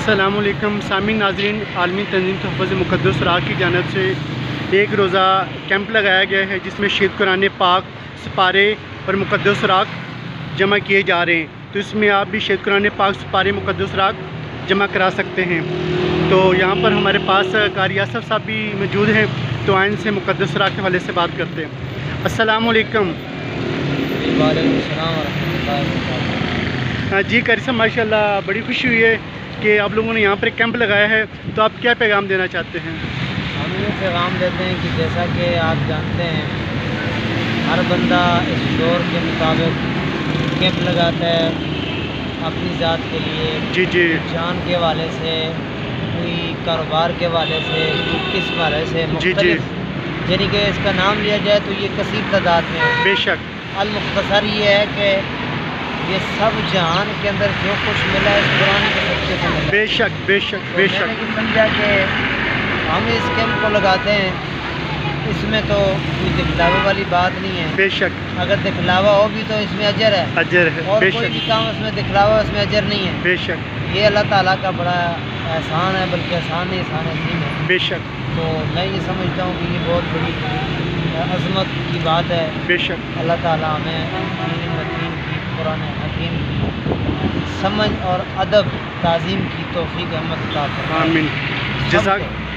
السلام علیکم سامعین ناظرین، عالمی تنظیم تحفظ مقدس سراغ کی جانب سے ایک روزہ کیمپ لگایا گیا ہے جس میں شہید قرآن پاک، سپارے اور مقدس سراغ جمع کیے جا رہے ہیں۔ تو اس میں آپ بھی شہید قرآن پاک، سپارے، مقدس سراغ جمع کرا سکتے ہیں۔ تو یہاں پر ہمارے پاس قاری آصف صاحب بھی موجود ہیں، تو آئین سے مقدس سراغ کے حوالے سے بات کرتے ہیں۔ السلام علیکم۔ وعلیکم السلام ورحمۃ اللہ وبرکاتہ۔ جی قاری صاحب، ماشاء اللہ بڑی خوشی ہوئی ہے کہ آپ لوگوں نے یہاں پر ایک کیمپ لگایا ہے، تو آپ کیا پیغام دینا چاہتے ہیں؟ ہم یہ پیغام دیتے ہیں کہ جیسا کہ آپ جانتے ہیں ہر بندہ اس دور کے مطابق کیمپ لگاتا ہے اپنی ذات کے لیے، جی جان کے حوالے سے، کوئی کاروبار کے حوالے سے، کس حوالے سے مختلف، یعنی کہ اس کا نام لیا جائے تو یہ کثیر تعداد میں ہے۔ بے شک۔ المختصر یہ ہے کہ یہ سب جہان کے اندر جو کچھ ملا ہے اس قرآن کے صدقے سے ملا ہے۔ بے شک بے شک بے شک۔ میں نے یہ سمجھا کہ ہم اس کیمپ کو لگاتے ہیں، اس میں تو کوئی دکھلاوے والی بات نہیں ہے۔ بے شک۔ اگر دکھلاوا ہو بھی تو اس میں اجر ہے، اجر ہے۔ اور بے کوئی بھی شک کام اس میں دکھلاوا اس میں اجر نہیں ہے۔ بے شک۔ یہ اللہ تعالیٰ کا بڑا احسان ہے، بلکہ احسان نہیں، احسان عظیم ہے۔ بے شک۔ تو میں یہ سمجھتا ہوں کہ یہ بہت بڑی عظمت کی بات ہے۔ بے شک۔ اللہ تعالیٰ ہمیں دین متین کی، قرآن حکیم کی سمجھ اور ادب تعظیم کی توفیق احمد عطا فرمائے۔ آمین۔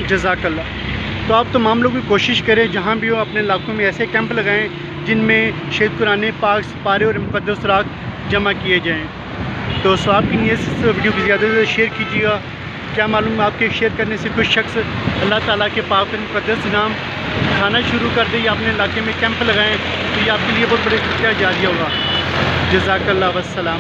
جزاک اللہ۔ تو آپ تمام لوگ بھی کوشش کریں جہاں بھی ہو اپنے علاقوں میں ایسے کیمپ لگائیں جن میں شہید قرآن پاک، سپارے اور مقدس سراغ جمع کیے جائیں۔ تو ثواب کی نیت سے اس ویڈیو کو زیادہ سے زیادہ شیئر کیجیے گا۔ کیا معلوم آپ کے شیئر کرنے سے کوئی شخص اللہ تعالیٰ کے پاک اور مقدس نام کھانا شروع کر دے یا اپنے علاقے میں کیمپ لگائیں، تو یہ آپ کے لیے بہت بڑے صدقہ جاریہ ہوگا۔ جزاک اللہ والسلام۔